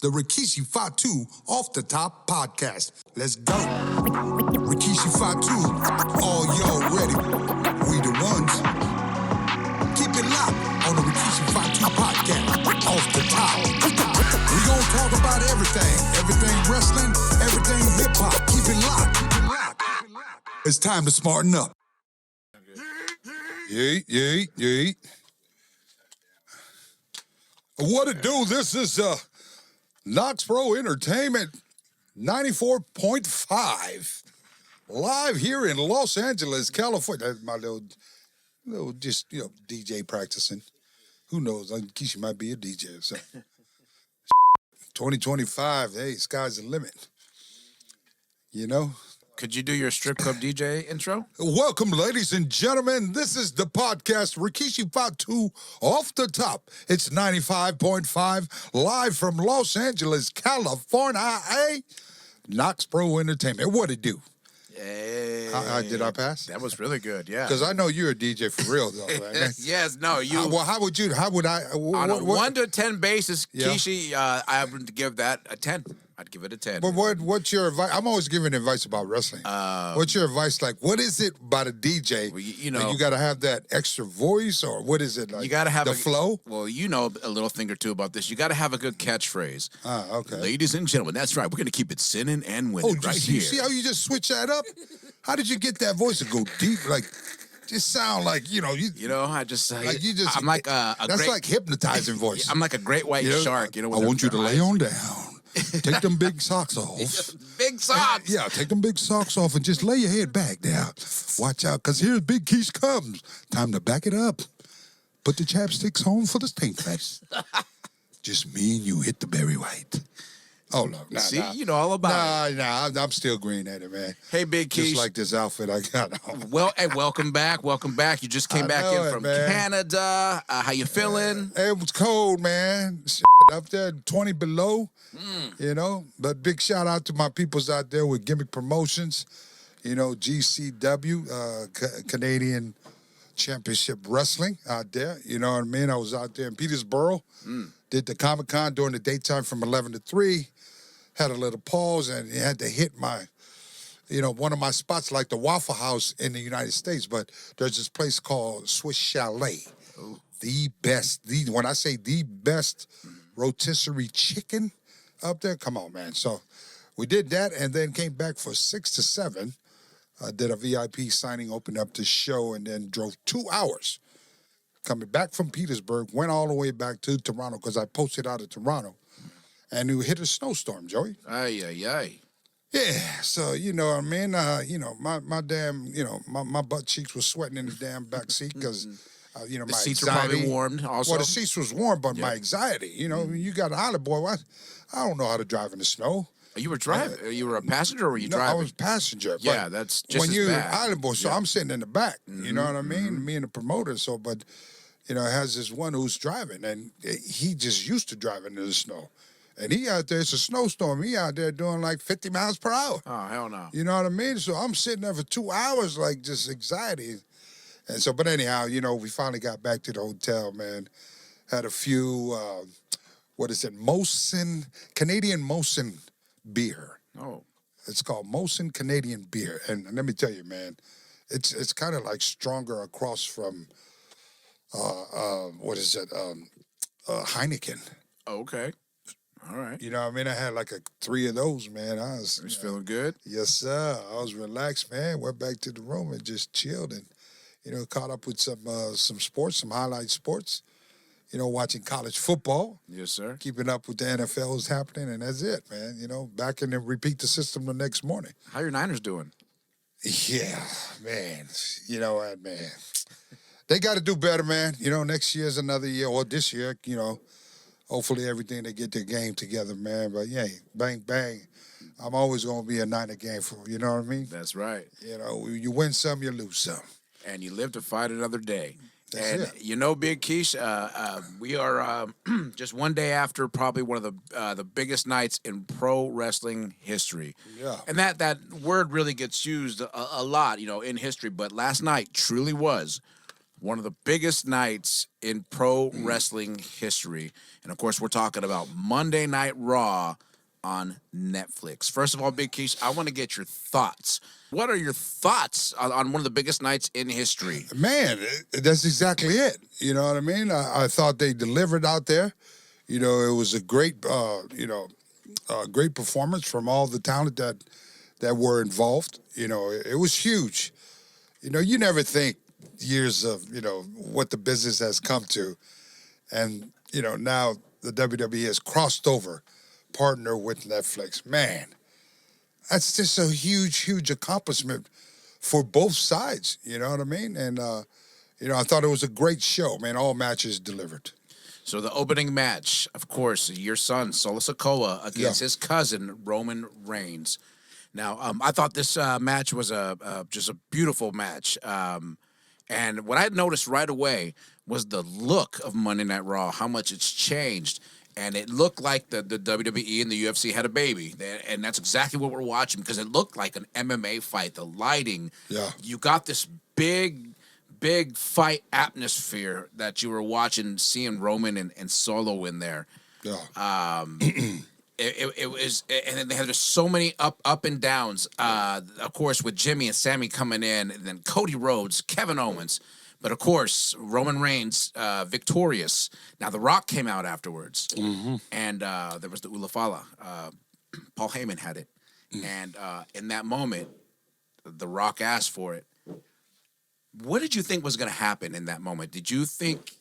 the Rikishi Fatu Off the Top podcast. Let's go. Rikishi Fatu, all y'all ready? We the ones. Keep it locked on the Rikishi Fatu podcast. Off the top. We gon' talk about everything wrestling, everything hip hop. Keep it locked. It's time to smarten up. Yeet. What it do? This is Knox Pro Entertainment 94.5 live here in Los Angeles, California. That's my little just DJ practicing. Who knows? Keisha might be a DJ or something. 2025. Hey, sky's the limit. You know. Could you do your strip club DJ intro? Welcome, ladies and gentlemen. This is the podcast, Rikishi Fatu Off the Top. It's 95.5, live from Los Angeles, California. Hey, Knox Pro Entertainment. What it do? Hey. Did I pass? That was really good, yeah. Because I know you're a DJ for real, though, right? Yes, no, you... How would I... on a 1 to 10 basis, yeah. Kishi, I would give that a 10. I'd give it a 10. But what's your advice? I'm always giving advice about wrestling. What's your advice like? What is it about a DJ? Well, you got to have that extra voice, or what is it like? You got to have the flow. Well, you know a little thing or two about this. You got to have a good catchphrase. Okay. Ladies and gentlemen, that's right. We're going to keep it sinning and winning right here. You see how you just switch that up? How did you get that voice to go deep? Like, just sound like I just like you just. I'm like that's like hypnotizing voice. I'm like a great white shark. I want you to lay on down. Take them big socks off. Big socks? Yeah, take them big socks off and just lay your head back down. Watch out, because here's Big Kish comes. Time to back it up. Put the chapsticks on for the stink face. Just me and you hit the Barry White. Oh, no. See, you know all about it. I'm still green at it, man. Hey, Big Kish. Just like this outfit I got on. Well, hey, welcome back. You just came back in from Canada. How you feeling? It was cold, man. Up there, 20 below, But big shout out to my peoples out there with Gimmick Promotions, GCW, Canadian Championship Wrestling out there. You know what I mean? I was out there in Petersburg, did the Comic-Con during the daytime from 11 to 3, had a little pause, and had to hit my, one of my spots like the Waffle House in the United States, but there's this place called Swiss Chalet. Ooh. The best, when I say the best rotisserie chicken up there, come on, man. So we did that and then came back for 6 to 7. Did a VIP signing, opened up the show, and then drove 2 hours. Coming back from Petersburg, went all the way back to Toronto because I posted out of Toronto. And we hit a snowstorm, Joey. Ay. Yeah, so, you know what I mean? My damn, my butt cheeks was sweating in the damn back seat because... my the seats anxiety. were probably warmed also. Well, the seats was warm, but my anxiety, you got an island boy. I don't know how to drive in the snow. You were driving? You were a passenger or were you driving? I was a passenger. Yeah, that's just when as you're bad. an island boy, so I'm sitting in the back. You know what I mean? Me and the promoter. So, but, it has this one who's driving, and he just used to driving in the snow. And he out there, it's a snowstorm. He out there doing like 50 miles per hour. Oh, hell no. You know what I mean? So I'm sitting there for 2 hours, like just anxiety. And so, but anyhow, we finally got back to the hotel, man. Had a few, Canadian Molson beer. Oh. It's called Molson Canadian beer. And let me tell you, man, it's kind of like stronger across from, Heineken. Oh, okay. All right. You know what I mean? I had like 3 of those, man. I was feeling good? Yes, sir. I was relaxed, man. Went back to the room and just chilled and, caught up with some sports, some highlight sports. Watching college football. Yes, sir. Keeping up with the NFL is happening, and that's it, man. Back in and repeat the system the next morning. How your Niners doing? Yeah, man. You know what, man? They got to do better, man. Next year's another year, or this year, hopefully everything, they get their game together, man. But, yeah, bang, bang. I'm always going to be a Niner game for, you know what I mean? That's right. You win some, you lose some. And you live to fight another day. That's it. Big Kish, we are just one day after probably one of the biggest nights in pro wrestling history. Yeah. And that word really gets used a lot, in history. But last night truly was one of the biggest nights in pro wrestling history. And of course, we're talking about Monday Night Raw on Netflix. First of all, Big Kish, I want to get your thoughts. What are your thoughts on one of the biggest nights in history? Man, that's exactly it. You know what I mean? I thought they delivered out there. You know, it was a great, great performance from all the talent that were involved. You know, it was huge. You know, you never think years of, what the business has come to. And, now the WWE has crossed over, partner with Netflix. Man, that's just a huge, huge accomplishment for both sides. You know what I mean? And, I thought it was a great show, man. All matches delivered. So the opening match, of course, your son, Solo Sikoa, against his cousin, Roman Reigns. Now, I thought this match was just a beautiful match. And what I noticed right away was the look of Monday Night Raw, how much it's changed. And it looked like the WWE and the UFC had a baby. And that's exactly what we're watching, because it looked like an MMA fight. The lighting. Yeah. You got this big fight atmosphere that you were watching, seeing Roman and Solo in there. Yeah. It was, and then they had just so many up and downs. Of course, with Jimmy and Sammy coming in, and then Cody Rhodes, Kevin Owens, but of course Roman Reigns victorious. Now The Rock came out afterwards, and there was the Ula Fala. Paul Heyman had it, and in that moment, The Rock asked for it. What did you think was going to happen in that moment? Did you think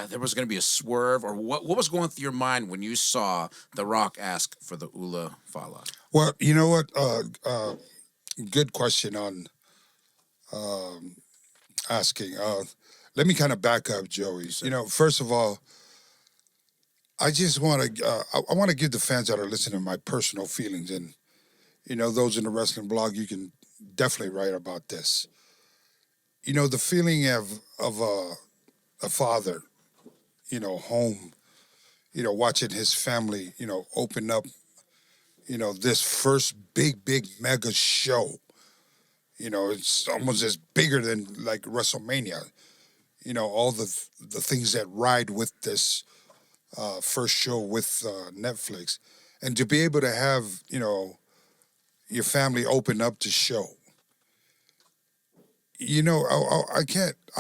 there was going to be a swerve, or what was going through your mind when you saw The Rock ask for the Ula Fala? Well, you know what? Good question on asking. Let me kind of back up, Joey. First of all, I just want to I want to give the fans that are listening my personal feelings, and those in the wrestling blog, you can definitely write about this. The feeling of a father, home, watching his family, open up, this first big mega show. It's almost as bigger than like WrestleMania. All the things that ride with this first show with Netflix. And to be able to have, your family open up the show. I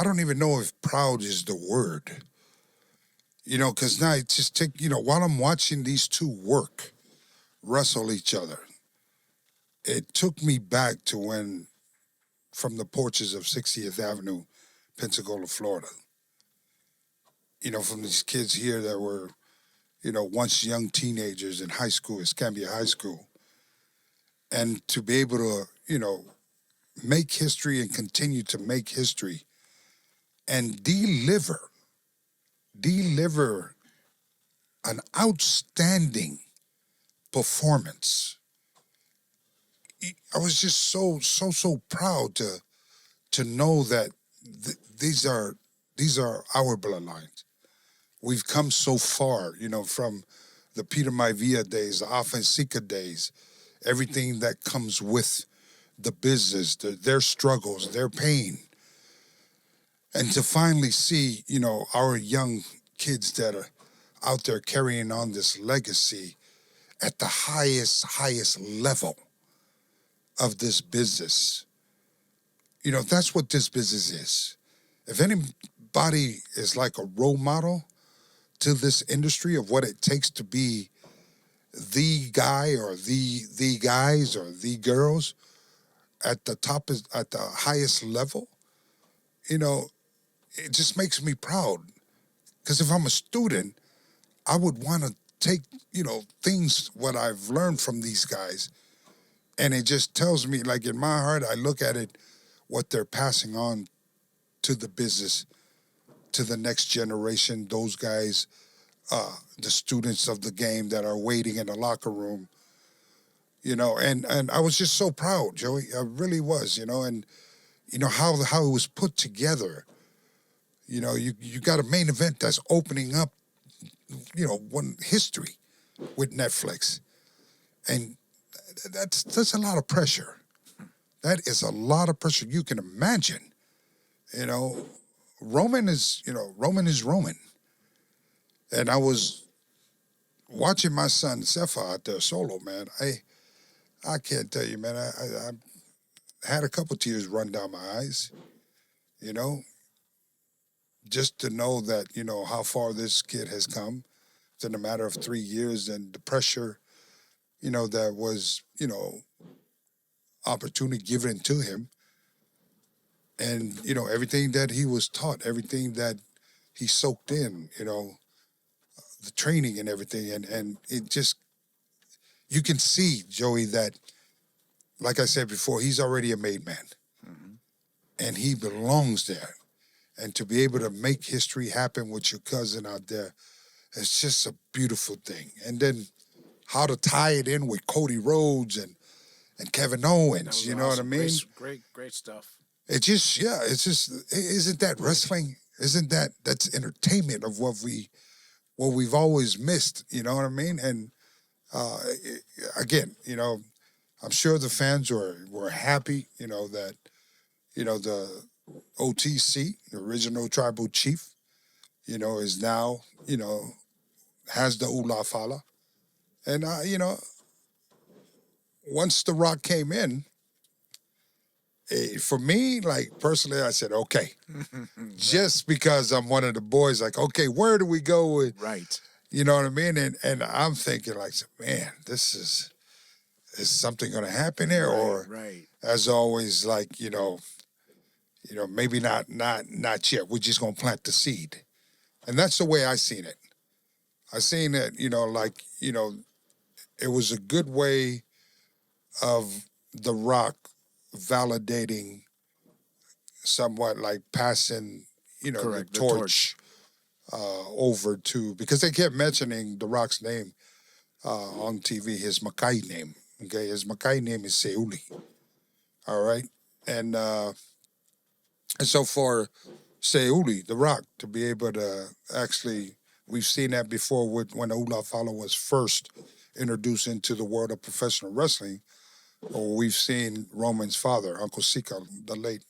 don't even know if proud is the word. Because now it just while I'm watching these two wrestle each other, it took me back to when, from the porches of 60th Avenue, Pensacola, Florida. From these kids here that were, once young teenagers in high school, Escambia High School. And to be able to, make history and continue to make history and deliver an outstanding performance. I was just so proud to know that these are our bloodlines. We've come so far, from the Peter Maivia days, the Offensica days, everything that comes with the business, their struggles, their pain. And to finally see, our young kids that are out there carrying on this legacy at the highest level of this business. That's what this business is. If anybody is like a role model to this industry of what it takes to be the guy or the guys or the girls at the top, at the highest level, it just makes me proud. Because if I'm a student, I would want to take, things, what I've learned from these guys, and it just tells me, like in my heart, I look at it, what they're passing on to the business, to the next generation, those guys, the students of the game that are waiting in the locker room, and I was just so proud, Joey. I really was, and how it was put together. You got a main event that's opening up, one history with Netflix, and that's a lot of pressure. That is a lot of pressure. You can imagine, Roman is Roman. And I was watching my son Sefa out there solo, man. I can't tell you, man. I had a couple tears run down my eyes, you know, just to know that, how far this kid has come in a matter of 3 years, and the pressure, that was, opportunity given to him. And, everything that he was taught, everything that he soaked in, the training and everything. And it just, you can see, Joey, that, like I said before, he's already a made man. Mm-hmm. And he belongs there. And to be able to make history happen with your cousin out there, it's just a beautiful thing. And then how to tie it in with Cody Rhodes and Kevin Owens, you know awesome. what I mean? Great stuff. It's just, isn't that wrestling? Isn't that's entertainment of what we've always missed, you know what I mean? And again, I'm sure the fans were happy, that, the OTC, the original tribal chief, is now, has the Ula Fala. And, once The Rock came in, for me, like, personally, I said, okay. Just because I'm one of the boys, like, okay, where do we go with? Right. You know what I mean? And I'm thinking, like, man, is something going to happen here? Right. As always, like, maybe not yet. We're just going to plant the seed. And that's the way I seen it. I seen it, it was a good way of The Rock validating somewhat, like passing, Correct, the torch. Over to, because they kept mentioning The Rock's name on TV, his Makai name. Okay, his Makai name is Seuli. All right, and so for Seuli, The Rock, to be able to actually, we've seen that before with when Ula Fala was first introduced into the world of professional wrestling, or we've seen Roman's father, Uncle Sika, the late,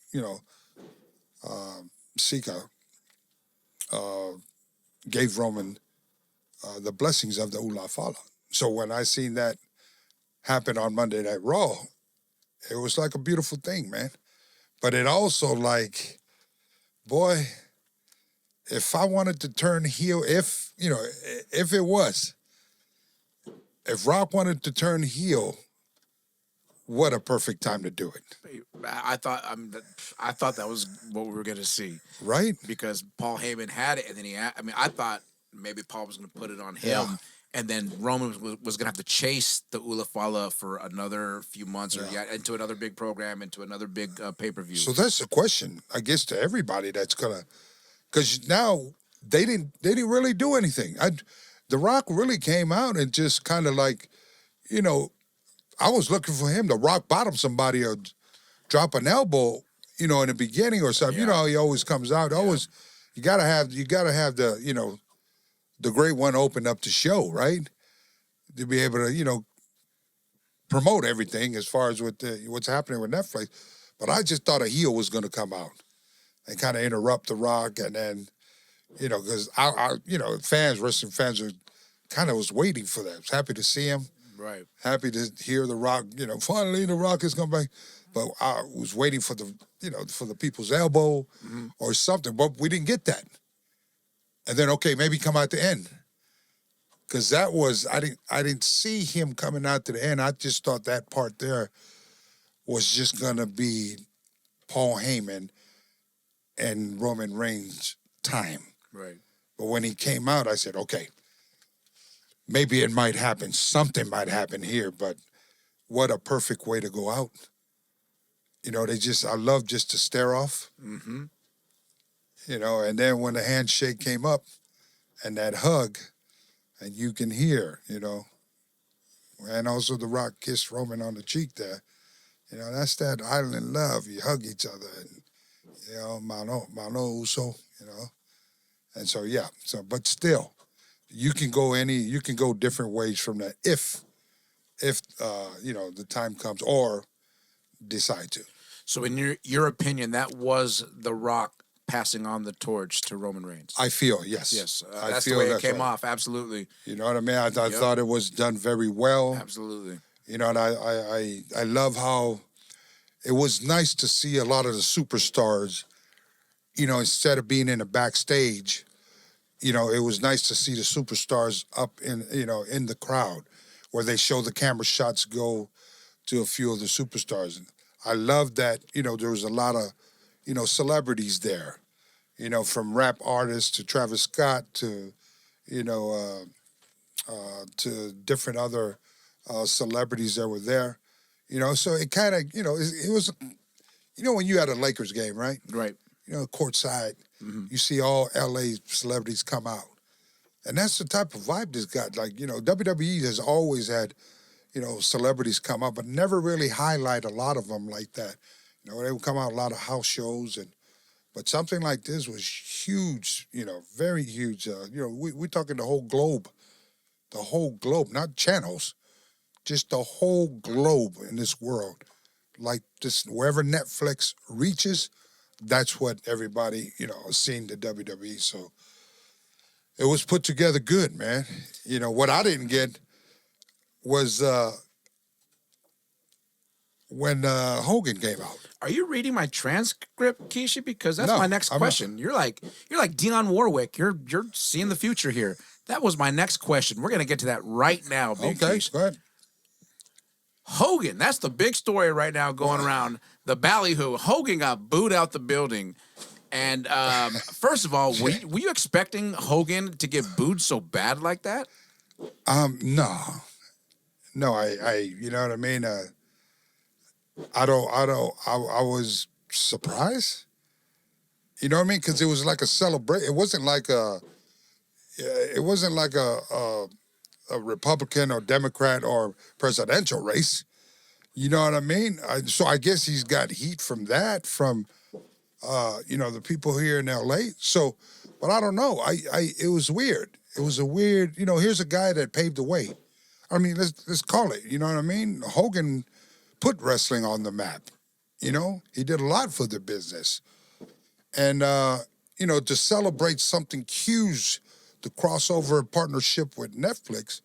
Sika, gave Roman the blessings of the Ula Fala. So when I seen that happen on Monday Night Raw, it was like a beautiful thing, man. But it also, like, boy, if I wanted to turn heel, if Rock wanted to turn heel, what a perfect time to do it. I thought that was what we were going to see. Right? Because Paul Heyman had it, and then I thought maybe Paul was going to put it on him. Yeah. And then Roman was going to have to chase the Ula Fala for another few months or into another big program, into another big pay-per-view. So that's the question, I guess, to everybody that's going to, because now they didn't really do anything. The Rock really came out and just kind of like, I was looking for him to rock bottom somebody or drop an elbow, in the beginning or something. Yeah. You know how he always comes out. Yeah. Always, you gotta have the, the great one open up the show, right? To be able to, promote everything as far as with what's happening with Netflix. But I just thought a heel was going to come out and kind of interrupt The Rock, and then, because wrestling fans are kind of was waiting for that. I was happy to see him. Right. Happy to hear The Rock, finally The Rock has come back. But I was waiting for for the people's elbow or something, but we didn't get that. And then, okay, maybe come out the end. Because that was, I didn't see him coming out to the end. I just thought that part there was just going to be Paul Heyman and Roman Reigns' time. Right. But when he came out, I said, okay, maybe it might happen. Something might happen here, but what a perfect way to go out. I love just to stare off. Mm-hmm. And then when the handshake came up and that hug, and you can hear, and also The Rock kissed Roman on the cheek there. That's that island love. You hug each other and, mano uso, And so, yeah. But still, you can go different ways from that if the time comes or decide to. So in your opinion, that was The Rock passing on the torch to Roman Reigns. I feel, yes. Yes, I that's feel the way it that's came right. off. Absolutely. You know what I mean? I thought it was done very well. Absolutely. You know, and I love how it was nice to see a lot of the superstars, you know, instead of being in the backstage, you know, it was nice to see the superstars up in, you know, in the crowd where they show the camera shots go to a few of the superstars. And I love that, you know, there was a lot of, you know, celebrities there, you know, from rap artists to Travis Scott to, you know, to different other celebrities that were there, you know. So it kind of, you know, it was, you know, when you had a Lakers game, right? Right. You know, courtside, you see all LA celebrities come out. And that's the type of vibe this got. Like, you know, WWE has always had, you know, celebrities come out, but never really highlight a lot of them like that. You know, they would come out a lot of house shows, but something like this was huge, you know, very huge. You know, we're talking the whole globe, not channels, just the whole globe in this world. Like this, wherever Netflix reaches, that's what everybody, you know, is seeing the WWE. So it was put together good, man. You know, what I didn't get was when Hogan came out. Are you reading my transcript, Kishi? Because that's No, my next I'm question. You're like Dionne Warwick. You're seeing the future here. That was my next question. We're gonna get to that right now, Big Okay, Kish. go ahead. Hogan, that's the big story right now going around the ballyhoo. Hogan got booed out the building. And first of all, were you expecting Hogan to get booed so bad like that? No, I you know what I mean? I was surprised. You know what I mean? Because it was like a celebration. It wasn't like a Republican or Democrat or presidential race. You know what I mean? So I guess he's got heat from that, from you know, the people here in LA. So, but I don't know. It was weird. It was a weird, you know, here's a guy that paved the way. I mean, let's call it, you know what I mean? Hogan put wrestling on the map. You know, he did a lot for the business. And you know, to celebrate something huge, the crossover partnership with Netflix,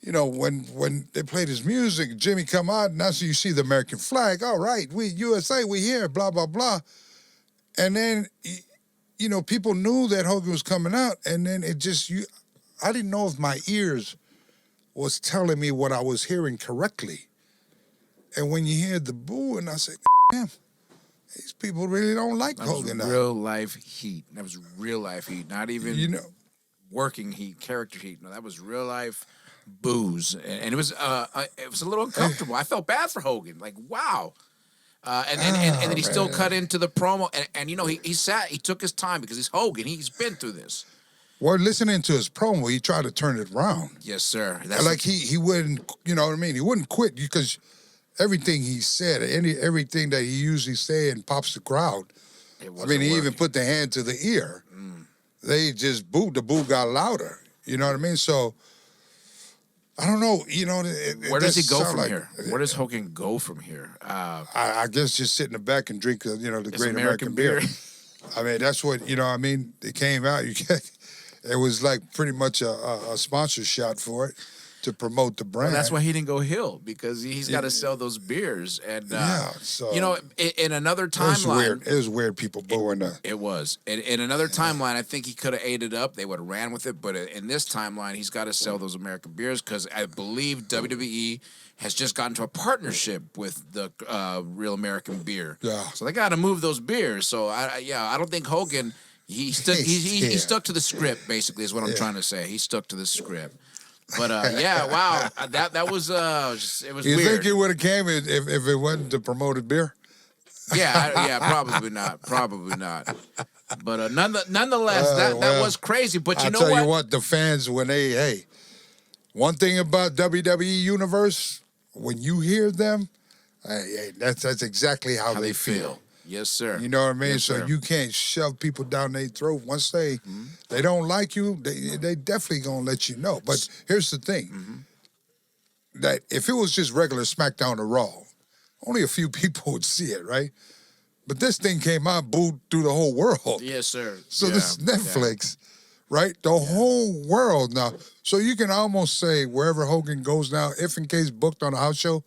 you know, when they played his music, Jimmy come out, and now so you see the American flag. All right, we USA, we here, blah, blah, blah. And then, you know, people knew that Hogan was coming out, and then it just, I didn't know if my ears was telling me what I was hearing correctly. And when you hear the boo, and I said, damn, these people really don't like Hogan now. Real life heat. That was real life heat. Not even, You know, working heat, character heat. No, that was real life booze, and it was a little uncomfortable. I felt bad for Hogan. Like, wow. And then he still cut into the promo, and you know, he took his time because he's Hogan. He's been through this. well, listening to his promo, he tried to turn it around. Yes, sir. Like he wouldn't, you know what I mean? He wouldn't quit because everything he said, everything that he usually say and pops the crowd. I mean, he even put the hand to the ear. They just booed. The boo got louder. You know what I mean? So I don't know. You know, where does he go from here? Where does Hogan go from here? I guess just sit in the back and drink, you know, the Great American beer. I mean, that's what, you know, I mean, it came out. It was like pretty much a sponsor shot for it to promote the brand. Well, that's why he didn't go heel, because he's got to sell those beers. And so you know, in another timeline, it was weird. People booing that. It was. In another timeline, I think he could have ate it up. They would have ran with it. But in this timeline, he's got to sell those American beers, because I believe WWE has just gotten to a partnership with the Real American Beer. Yeah. So they got to move those beers. So I don't think Hogan. He stuck to the script. Basically, is what I'm trying to say. He stuck to the script. But yeah, wow, that was it was. You weird. think it would have came if it wasn't the promoted beer? Yeah, probably not. But nonetheless, that was crazy. But you know what? I tell you what, the fans, when one thing about WWE Universe, when you hear them, hey, that's exactly how they feel. Yes, sir. You know what I mean? Yes, so sir. you can't shove people down their throat. Once they don't like you, they definitely gonna let you know. But here's the thing: that if it was just regular SmackDown or Raw, only a few people would see it, right? But this thing came out, booed through the whole world. Yes, sir. So this Netflix, right? The whole world now. So you can almost say wherever Hogan goes now, if in case booked on a house show,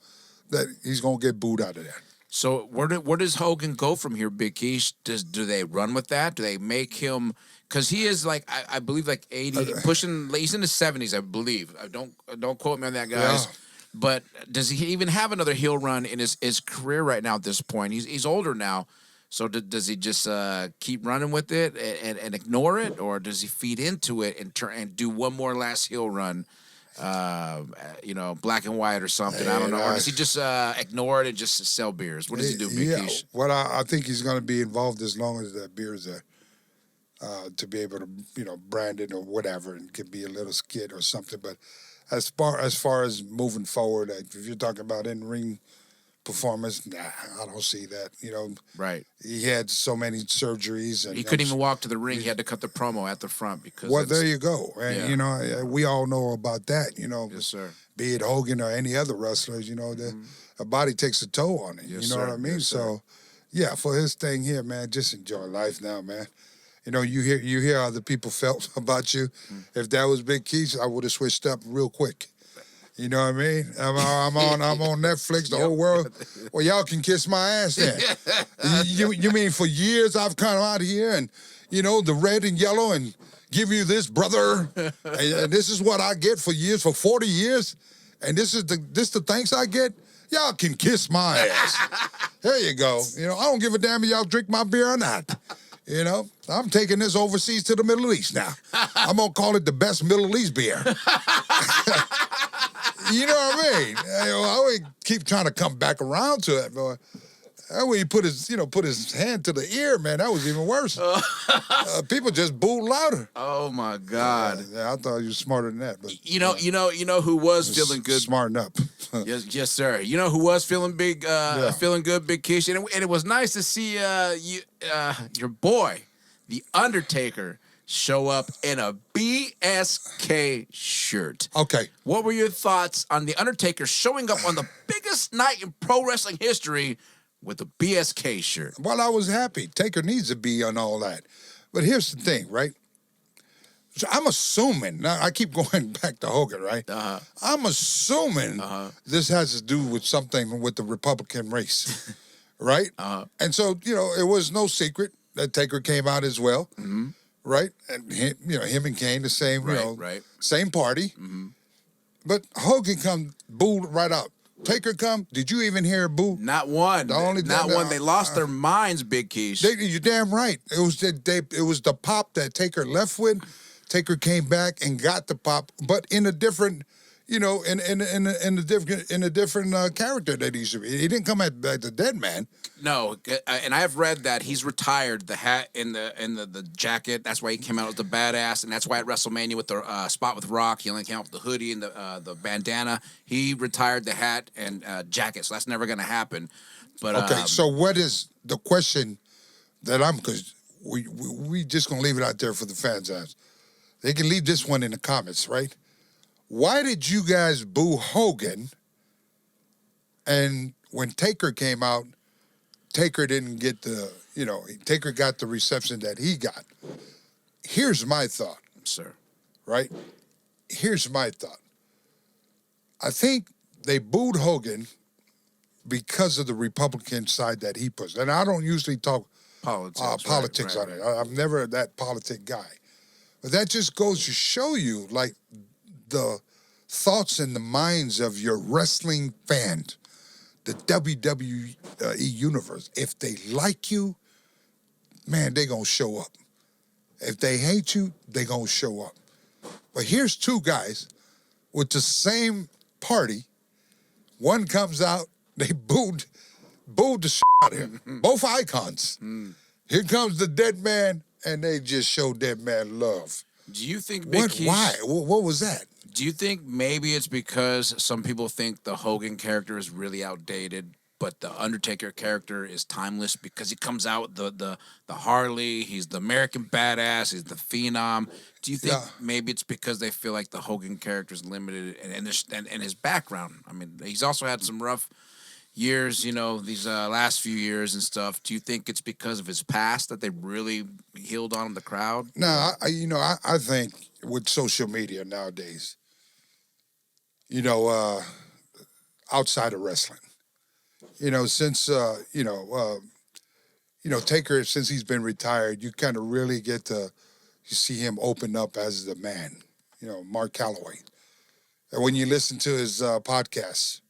that he's going to get booed out of there. So where does Hogan go from here, Big Kish? Do they run with that? Do they make him? Because he is like I believe like 80, pushing. He's in his 70s, I believe. Don't quote me on that, guys. Yeah. But does he even have another heel run in his career right now at this point? He's older now. So does he just keep running with it and ignore it, or does he feed into it and do one more last heel run? Black and white or something. I don't know. Or does he just ignore it and just sell beers? What does he do, Big Kish? Well, I think he's going to be involved as long as that beer is there to be able to, brand it or whatever, and could be a little skit or something. But as far as moving forward, if you're talking about in-ring performance, nah, I don't see that. Right. He had so many surgeries, and he couldn't even walk to the ring. He had to cut the promo at the front because. Well, there you go, and we all know about that. Yes, sir. Be it Hogan or any other wrestlers, the body takes a toll on it. Yes, you know sir. what I mean? Yes, so, yeah, for his thing here, man, just enjoy life now, man. You hear how the people felt about you. If that was Big Kish, I would have switched up real quick. You know what I mean? I'm on Netflix, the whole world. Well, y'all can kiss my ass then. You mean for years I've come out here and, the red and yellow and give you this, brother, and this is what I get for years, for 40 years, and this is the thanks I get? Y'all can kiss my ass. There you go. I don't give a damn if y'all drink my beer or not. I'm taking this overseas to the Middle East now. I'm going to call it the best Middle East beer. You know what I mean? I would keep trying to come back around to it, but when he put his hand to the ear, man, that was even worse. People just booed louder. Oh my God! I thought you were smarter than that, but you know who was feeling good? Smarten up. yes, sir. You know who was feeling feeling good, Big Kish, and it was nice to see your boy, the Undertaker, show up in a BSK shirt. Okay. What were your thoughts on the Undertaker showing up on the biggest night in pro wrestling history with a BSK shirt? Well, I was happy. Taker needs to be on all that. But here's the thing, right? So I'm assuming, now I keep going back to Hogan, right? Uh-huh. I'm assuming this has to do with something with the Republican race, right? And so, it was no secret that Taker came out as well. Mm-hmm. Right, and him and Kane, the same, same party. Mm-hmm. But Hogan come booed right out. Taker come. Did you even hear a boo? Not one. Not one. They lost their minds, Big Kish. You're damn right. It was the pop that Taker left with. Taker came back and got the pop, but in a different. In a different character that he should be. He didn't come at the dead man. No, and I've read that he's retired the hat and the jacket. That's why he came out as the badass, and that's why at WrestleMania with the spot with Rock, he only came out with the hoodie and the bandana. He retired the hat and jacket, so that's never going to happen. But okay, so what is the question that because we just gonna leave it out there for the fans to ask. They can leave this one in the comments, right? Why did you guys boo Hogan? And when Taker came out, Taker didn't get Taker got the reception that he got. Here's my thought. Sir. Right? Here's my thought. I think they booed Hogan because of the Republican side that he pushed. And I don't usually talk politics on it. I'm never that politic guy. But that just goes to show you, like, the thoughts and the minds of your wrestling fans, the WWE universe. If they like you, man, they gonna show up. If they hate you, they gonna show up. But here's two guys with the same party. One comes out, they booed the shit out of him. Both icons. Here comes the dead man, and they just show dead man love. Do you think Big Kish... Why? What was that? Do you think maybe it's because some people think the Hogan character is really outdated, but the Undertaker character is timeless because he comes out with the Harley, he's the American badass, he's the phenom. Do you think maybe it's because they feel like the Hogan character is limited and his background? I mean, he's also had some rough, years, these last few years and stuff, do you think it's because of his past that they really healed on the crowd? No, I think with social media nowadays, outside of wrestling, since Taker, since he's been retired, you kind of really get to see him open up as the man. Mark Calloway. And when you listen to his podcasts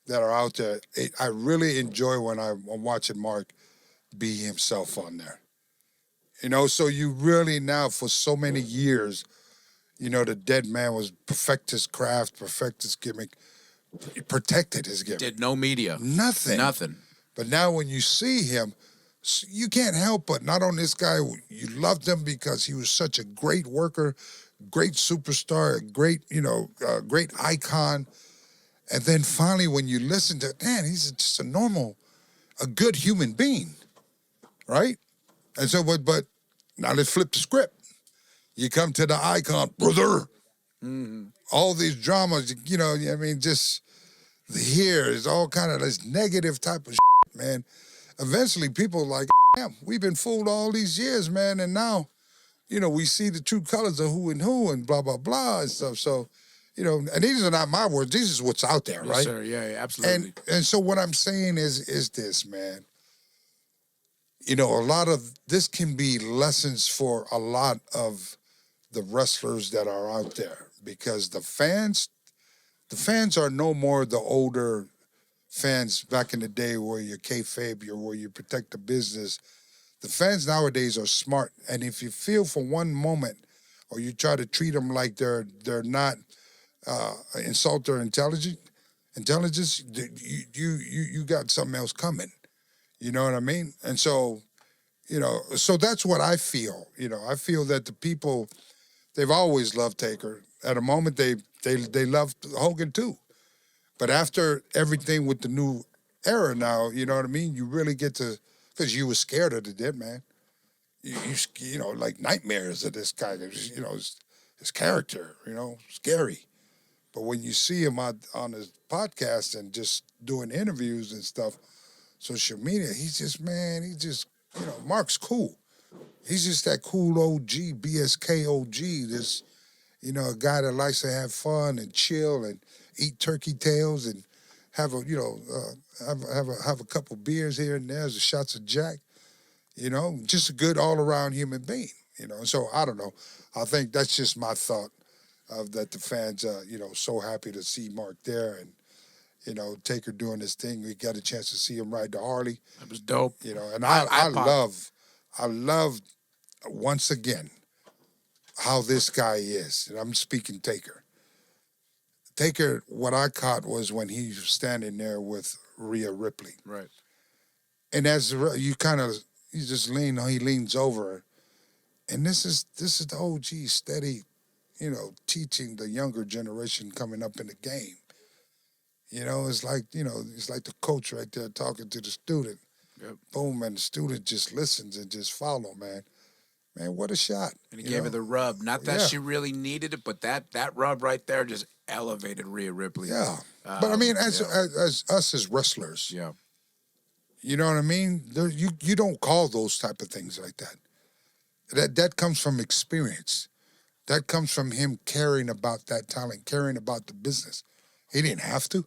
that are out there, I really enjoy when I'm watching Mark be himself on there. So you really now, for so many years, the dead man was perfect his craft, perfect his gimmick, protected his gimmick. Did no media. Nothing. But now when you see him, you can't help but not on this guy. You loved him because he was such a great worker, great superstar, great icon. And then finally, when you listen to, man, he's just a good human being, right? And so, but now let's flip the script. You come to the icon, brother. Mm-hmm. All these dramas, just here is all kind of this negative type of shit, man. Eventually, people are like, damn, we've been fooled all these years, man, and now, we see the true colors of who and blah, blah, blah and stuff. So, and these are not my words. This is what's out there, right? Yes, sir. Yeah, absolutely. And so what I'm saying is this, man. A lot of this can be lessons for a lot of the wrestlers that are out there, because the fans are no more the older fans back in the day where you kayfabe, where you protect the business. The fans nowadays are smart, and if you feel for one moment, or you try to treat them like they're not insult their intelligence, you got something else coming. You know what I mean? And so, so that's what I feel. I feel that the people, they've always loved Taker. At a moment, they loved Hogan too. But after everything with the new era now, you know what I mean? You really get to, because you were scared of the dead man. You like nightmares of this guy. His character, scary. But when you see him on his podcast and just doing interviews and stuff, social media, Mark's cool. He's just that cool OG, BSK OG, this, a guy that likes to have fun and chill and eat turkey tails and have a couple beers here and there, the shots of Jack, just a good all-around human being, So I don't know. I think that's just my thought of that the fans, so happy to see Mark there and, Taker doing his thing. We got a chance to see him ride the Harley. That was dope. And I love once again how this guy is. And I'm speaking Taker. Taker, what I caught was when he was standing there with Rhea Ripley. Right. And as he leans over, and this is the OG steady, teaching the younger generation coming up in the game. It's like the coach right there talking to the student. Yep. Boom, and the student just listens and just follow, man. Man, what a shot. And he gave her the rub. Not that she really needed it, but that rub right there just elevated Rhea Ripley. Yeah. But I mean, as us as wrestlers, yeah, you know what I mean? You don't call those type of things like that. That comes from experience. That comes from him caring about that talent, caring about the business. He didn't have to.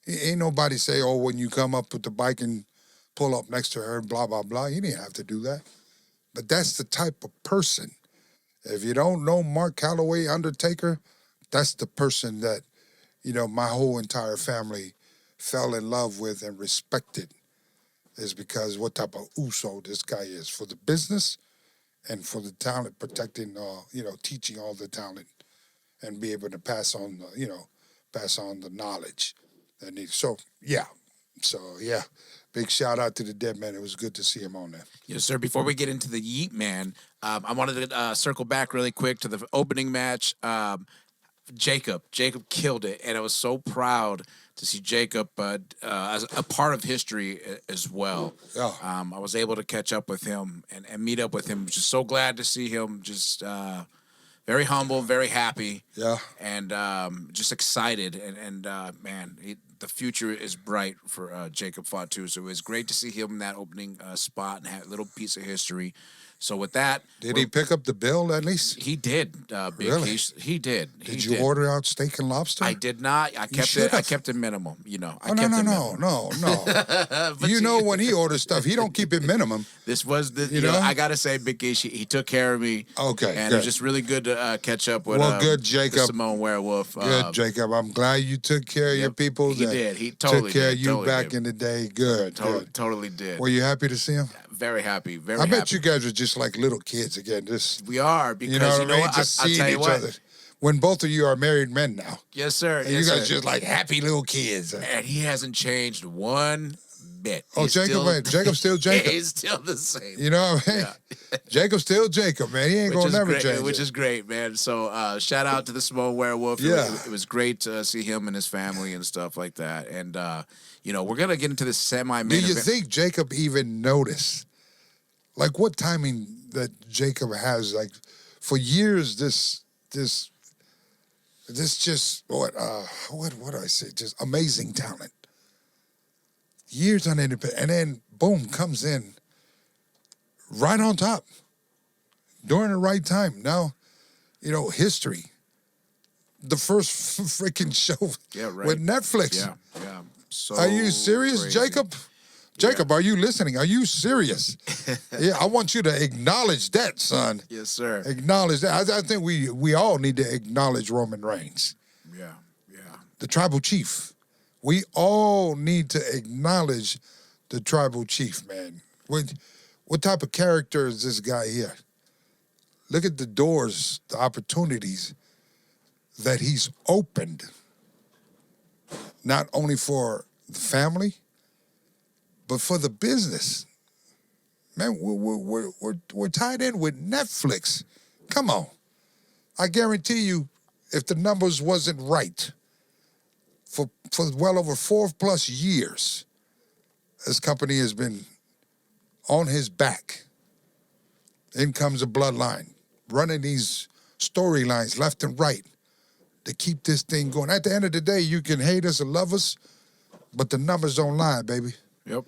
Ain't nobody say, oh, when you come up with the bike and pull up next to her, blah, blah, blah. He didn't have to do that. But that's the type of person. If you don't know Mark Calloway, Undertaker, that's the person that, my whole entire family fell in love with and respected, is because what type of Uso this guy is for the business and for the talent, protecting, teaching all the talent and be able to pass on the knowledge that needs. So, yeah. Big shout out to the dead man. It was good to see him on there. Yes, sir. Before we get into the Yeet Man, I wanted to circle back really quick to the opening match. Jacob killed it, and I was so proud to see Jacob as a part of history as well. Yeah. I was able to catch up with him and meet up with him. Just so glad to see him. Just very humble, very happy. Yeah. And just excited. And man, the future is bright for Jacob Fatu. So it was great to see him in that opening spot and have a little piece of history. So with that, did he pick up the bill at least? He did. Big Really? Kish. He did. Did you order out steak and lobster? I did not. I kept it minimum. You know. I Oh, kept no. You know, when he orders stuff, he don't keep it minimum. This was the. You know, I gotta say, Big Kish. He took care of me. Okay, and good. it was just really good to catch up with. Well, good, Jacob. The Samoan Werewolf. Good, Jacob. I'm glad you took care of your people. He did. He totally took care of you totally back in the day. Good. Totally did. Were you happy to see him? Very happy. Very. I bet happy. you guys are just like little kids again. We are, because you know what I mean? What? Just I'll seeing tell you each what. other. When both of you are married men now. Yes, sir. And you guys just like happy little kids. And he hasn't changed one bit. Oh, Jacob's still Jacob. He's still the same. You know what I mean? Yeah. Jacob's still Jacob, man. He ain't going to never change. Which is great, man. So shout out to the Samoan Werewolf. Yeah. It was great to see him and his family and stuff like that. And, you know, we're going to get into the semi-main event. Do you event. think Jacob even noticed? Like, what timing that Jacob has? Like, for years, this just, what do I say? Just amazing talent. Years on independent, and then, boom, comes in right on top during the right time. Now, you know, history. The first freaking show with Netflix. Yeah. So are you serious, crazy. Jacob? Jacob, are you listening? Are you serious? Yeah, I want you to acknowledge that, son. Yes, sir. Acknowledge that. I think we all need to acknowledge Roman Reigns. Yeah. The tribal chief. We all need to acknowledge the tribal chief, man. What type of character is this guy here? Look at the doors, the opportunities that he's opened. Not only for the family, but for the business. Man, we're tied in with Netflix. Come on. I guarantee you, if the numbers wasn't right, for well over 4+ years, this company has been on his back. In comes a Bloodline, running these storylines left and right to keep this thing going. At the end of the day, you can hate us or love us, but the numbers don't lie, baby. Yep.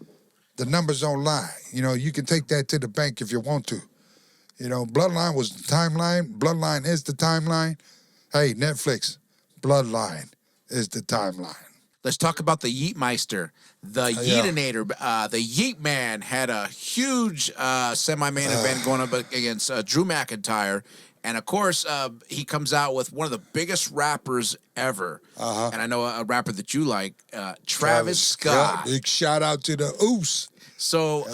The numbers don't lie. You know, you can take that to the bank if you want to. You know, Bloodline was the timeline. Bloodline is the timeline. Hey, Netflix, Bloodline is the timeline. Let's talk about the Yeetmeister, the Yeetinator. The Yeet Man had a huge semi-main event going up against Drew McIntyre. And, of course, he comes out with one of the biggest rappers ever. And I know a rapper that you like, Travis Scott. Yeah, big shout out to the Oos. So,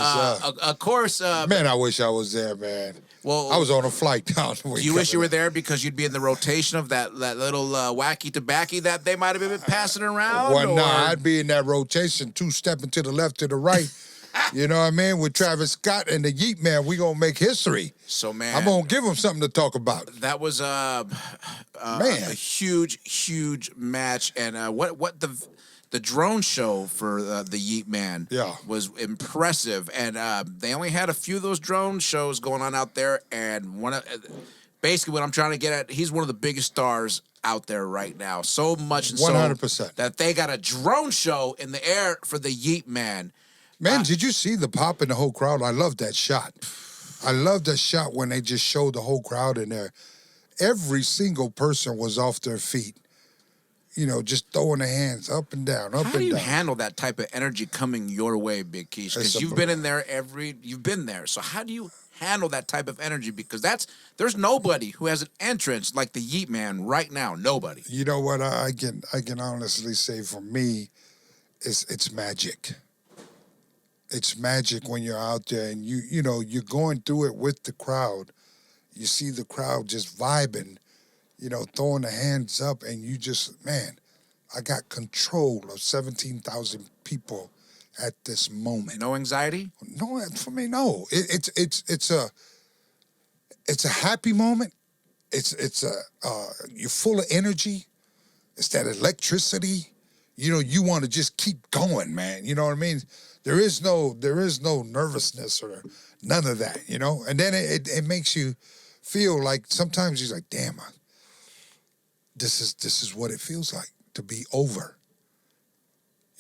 of course... man, I wish I was there, man. Well, I was on a flight down the way. Do you wish you were there because you'd be in the rotation of that little wacky tobacco that they might have been passing around? Well, no, I'd be in that rotation, two-stepping to the left, to the right. You know what I mean? With Travis Scott and the Yeet Man, we gonna make history. So, man, I'm gonna give him something to talk about. That was a huge match, and what the drone show for the Yeet Man was impressive, and they only had a few of those drone shows going on out there, and basically what I'm trying to get at, he's one of the biggest stars out there right now. So much and 100%. so that they got a drone show in the air for the Yeet Man. Man, did you see the pop in the whole crowd? I love that shot. I love that shot when they just showed the whole crowd in there. Every single person was off their feet. You know, just throwing their hands up and down, up and down. How do you handle that type of energy coming your way, Big Kish? Because you've been in there you've been there. So how do you handle that type of energy? Because there's nobody who has an entrance like the Yeet Man right now. Nobody. You know what? I can honestly say for me, it's magic. It's magic when you're out there and you know you're going through it with the crowd. You see the crowd just vibing, you know, throwing the hands up, and you just, man, I got control of 17,000 people at this moment. No anxiety? No, for me, no. It's a happy moment. You're full of energy. It's that electricity. You know, you want to just keep going, man. You know what I mean? There is no nervousness or none of that, you know? And then it makes you feel like sometimes you're like, damn, this is what it feels like to be over.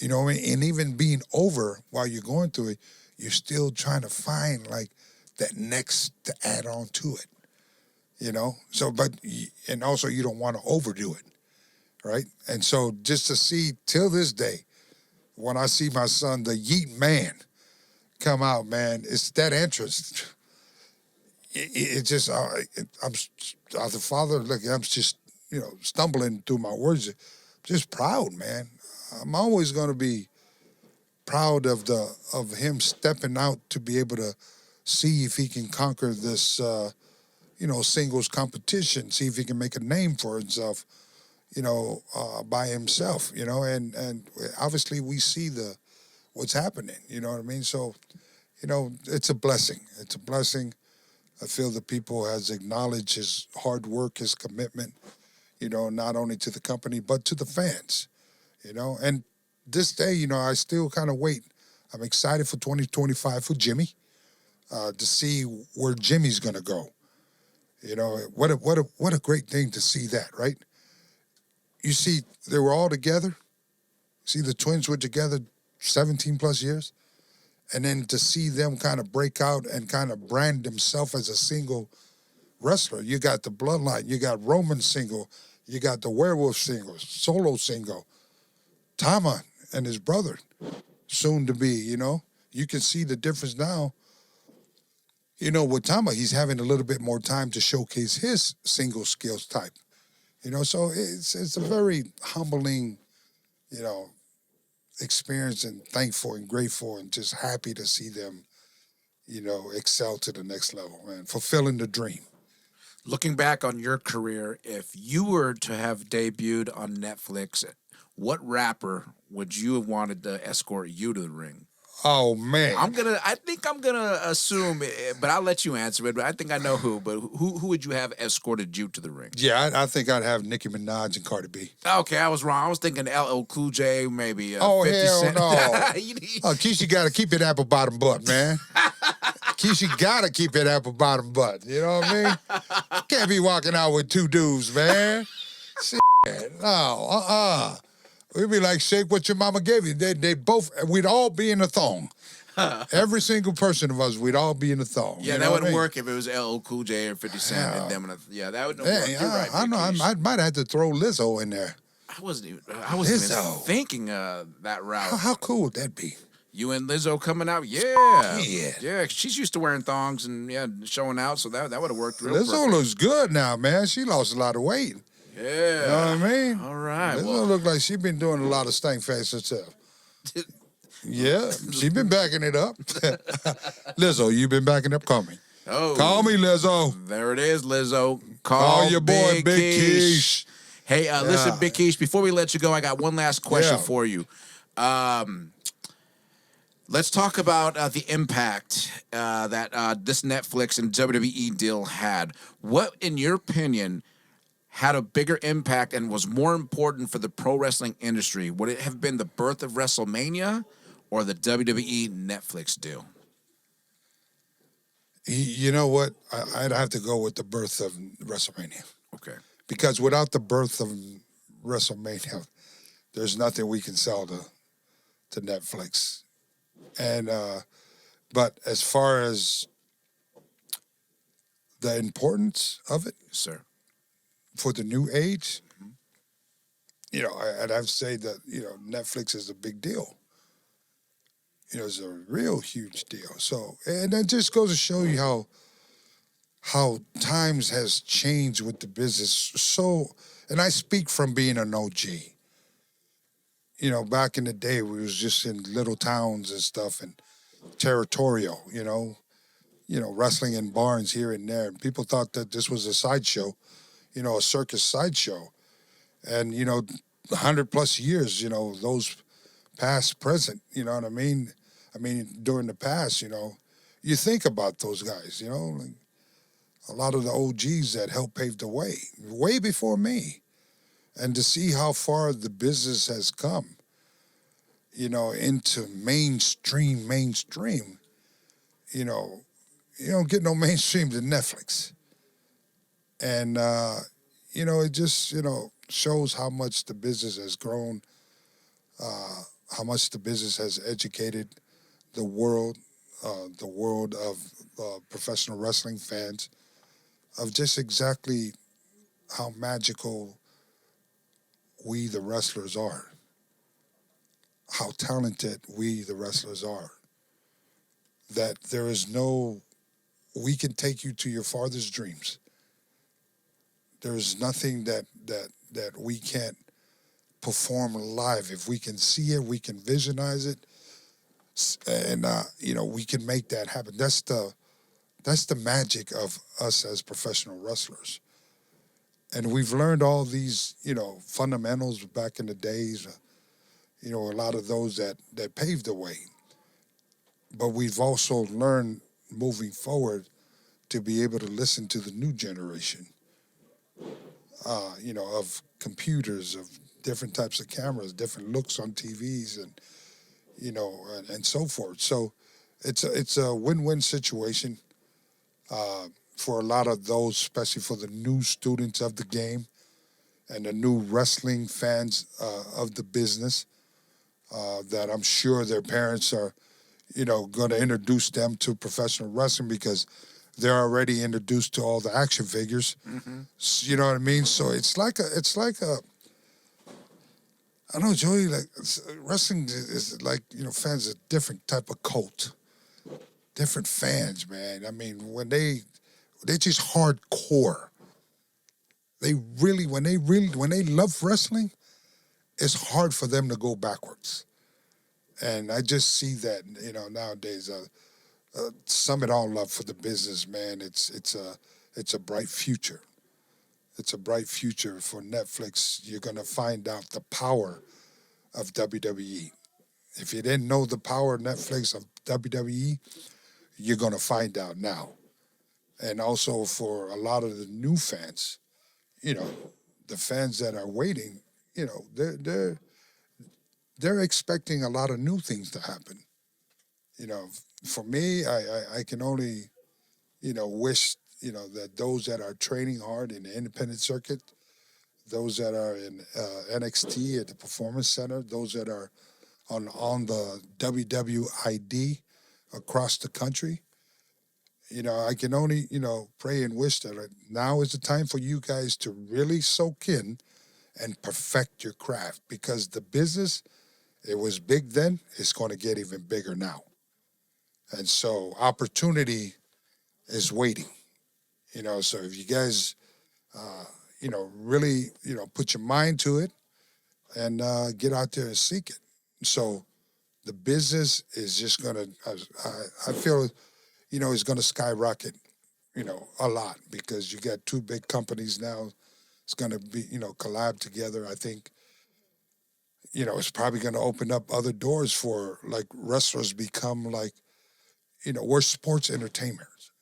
You know what I mean? And even being over while you're going through it, you're still trying to find like that next to add on to it. You know? So, and also you don't want to overdo it, right? And so just to see till this day, when I see my son, the Yeet Man, come out, man, it's that entrance. It just, I'm as a father, look, I'm just, stumbling through my words. Just proud, man. I'm always going to be proud of him stepping out to be able to see if he can conquer this, singles competition, see if he can make a name for himself, by himself, and obviously we see what's happening, you know what I mean? So, it's a blessing. It's a blessing. I feel the people has acknowledged his hard work, his commitment, not only to the company, but to the fans, and this day, I still kind of wait. I'm excited for 2025 for Jimmy, to see where Jimmy's going to go. What a great thing to see that, right? You see, they were all together. See, the twins were together 17 plus years. And then to see them kind of break out and kind of brand themselves as a single wrestler. You got the Bloodline, you got Roman single, you got the Werewolf single, Solo single, Tama and his brother, soon to be, You can see the difference now. With Tama, he's having a little bit more time to showcase his single skills type. So it's a very humbling, experience and thankful and grateful and just happy to see them, excel to the next level, man, fulfilling the dream. Looking back on your career, if you were to have debuted on Netflix, what rapper would you have wanted to escort you to the ring? Oh, man. I think I'm gonna assume, but I'll let you answer it. But I think I know who. But who would you have escorted you to the ring? Yeah, I think I'd have Nicki Minaj and Cardi B. Okay, I was wrong. I was thinking LL Cool J, maybe. 50 hell Cent. no. Keisha got to keep it apple bottom butt, man. Keisha got to keep it apple bottom butt. You know what I mean? Can't be walking out with two dudes, man. Shit. No, We'd be like, shake what your mama gave you. They both, we'd all be in a thong. Every single person of us, we'd all be in a thong. Yeah, that wouldn't work if it was LL Cool J or 50 Cent and them. Yeah, that wouldn't work. You're right. I know. I might have to throw Lizzo in there. I wasn't even thinking that route. How cool would that be? You and Lizzo coming out? Yeah. Yeah, she's used to wearing thongs and showing out, so that would have worked real Lizzo perfect. looks good now, man. She lost a lot of weight. Yeah. You know what I mean? All right. Lizzo look like she been doing a lot of stank face herself. Yeah, she been backing it up. Lizzo, you been backing up? Call me. Oh. Call me, Lizzo. There it is, Lizzo. Call your boy, Big Kish. Hey, listen, Big Kish, before we let you go, I got one last question for you. Let's talk about the impact that this Netflix and WWE deal had. What, in your opinion, had a bigger impact and was more important for the pro wrestling industry? Would it have been the birth of WrestleMania or the WWE Netflix deal? You know what? I'd have to go with the birth of WrestleMania. Okay. Because without the birth of WrestleMania, there's nothing we can sell to Netflix. And but as far as the importance of it, sir, for the new age, I'd have to say that Netflix is a big deal. It's a real huge deal. So, and that just goes to show you how times has changed with the business. So, and I speak from being an OG. Back in the day, we was just in little towns and stuff and territorial, wrestling in barns here and there. And people thought that this was a sideshow, a circus sideshow. And, 100 plus years, those past, present, you know what I mean? I mean, during the past, you think about those guys, like a lot of the OGs that helped pave the way before me. And to see how far the business has come, into mainstream, you don't get no mainstream to Netflix. And, it just, shows how much the business has grown how much the business has educated the world of professional wrestling fans, of just exactly how magical we, the wrestlers, are, how talented we, the wrestlers, are, that there is no, we can take you to your farthest dreams. There's nothing that we can't perform live. If we can see it, we can visualize it, and we can make that happen. That's the magic of us as professional wrestlers. And we've learned all these, fundamentals back in the days, a lot of those that paved the way. But we've also learned moving forward to be able to listen to the new generation, of computers, of different types of cameras, different looks on TVs, and so forth. So it's a win-win situation for a lot of those, especially for the new students of the game and the new wrestling fans of the business, that I'm sure their parents are, going to introduce them to professional wrestling because they're already introduced to all the action figures. Mm-hmm. You know what I mean? So it's like a, I don't know, Joey, like wrestling is like, fans a different type of cult. Different fans, man. I mean, when they're just hardcore. When they love wrestling, it's hard for them to go backwards. And I just see that, nowadays, sum it all up for the business, man. It's a bright future. It's a bright future for Netflix. You're gonna find out the power of WWE. If you didn't know the power of Netflix of WWE, you're gonna find out now. And also for a lot of the new fans, the fans that are waiting, they're expecting a lot of new things to happen. For me, I can only, wish, that those that are training hard in the independent circuit, those that are in NXT at the Performance Center, those that are on the WWID across the country, I can only, pray and wish that now is the time for you guys to really soak in and perfect your craft, because the business, it was big then, it's going to get even bigger now. And so opportunity is waiting, so if you guys, really, put your mind to it and get out there and seek it. So the business is just going to, I feel, it's going to skyrocket, a lot, because you got two big companies now. It's going to be, collab together. I think, it's probably going to open up other doors for like wrestlers become like, we're sports entertainers.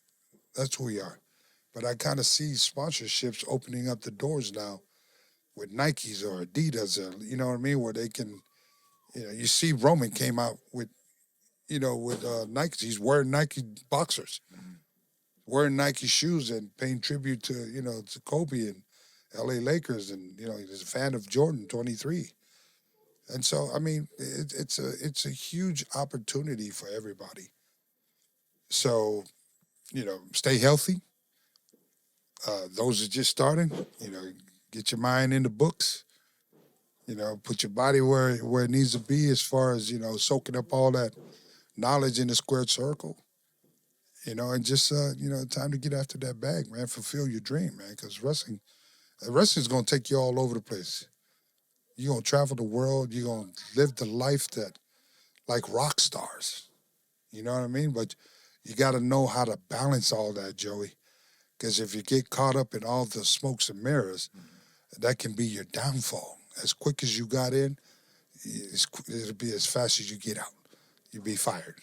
That's who we are. But I kind of see sponsorships opening up the doors now with Nikes or Adidas, or, you know what I mean, where they can, you see Roman came out with, with Nikes. He's wearing Nike boxers, wearing Nike shoes and paying tribute to, to Kobe and LA Lakers. And, he's a fan of Jordan 23. And so, I mean, it's a huge opportunity for everybody. So, stay healthy. Those are just starting, get your mind in the books, put your body where it needs to be as far as, soaking up all that knowledge in the squared circle, and just, time to get after that bag, man, fulfill your dream, man, because wrestling's going to take you all over the place. You're going to travel the world. You're going to live the life that, like rock stars, you know what I mean? But you got to know how to balance all that, Joey. Because if you get caught up in all the smokes and mirrors, that can be your downfall. As quick as you got in, it'll be as fast as you get out. You'll be fired.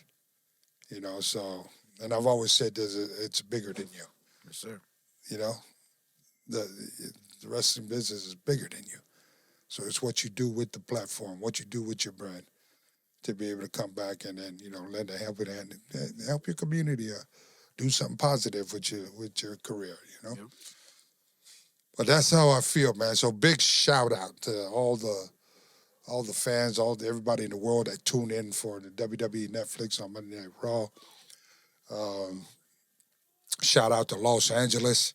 So, and I've always said it's bigger than you. Yes, sir. The wrestling business is bigger than you. So it's what you do with the platform, what you do with your brand to be able to come back and then, lend a helping hand and help your community do something positive with your career, Yep. But that's how I feel, man. So big shout out to all all the fans, everybody in the world that tuned in for the WWE Netflix on Monday Night Raw. Shout out to Los Angeles.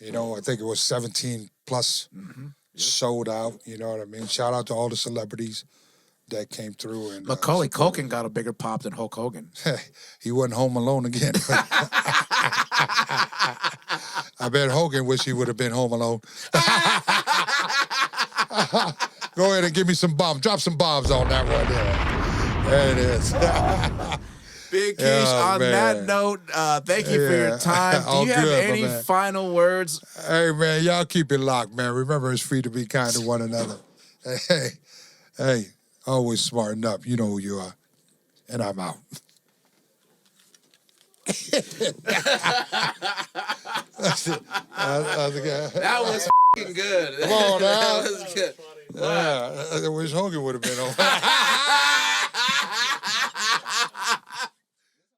You know, I think it was 17 plus sold out. You know what I mean? Shout out to all the celebrities that came through. And Macaulay Culkin got a bigger pop than Hulk Hogan. He wasn't home alone again. I bet Hogan wish he would have been home alone. Go ahead and give me some bombs. Drop some bombs on that one there. There it is. Big Kish, on that note, thank you for your time. Do you have any final words? Hey, man, y'all keep it locked, man. Remember, it's free to be kind to one another. Hey, always smarten up. You know who you are. And I'm out. That was f***ing good. Come on now. That was good. Yeah, I wish Hogan would have been on.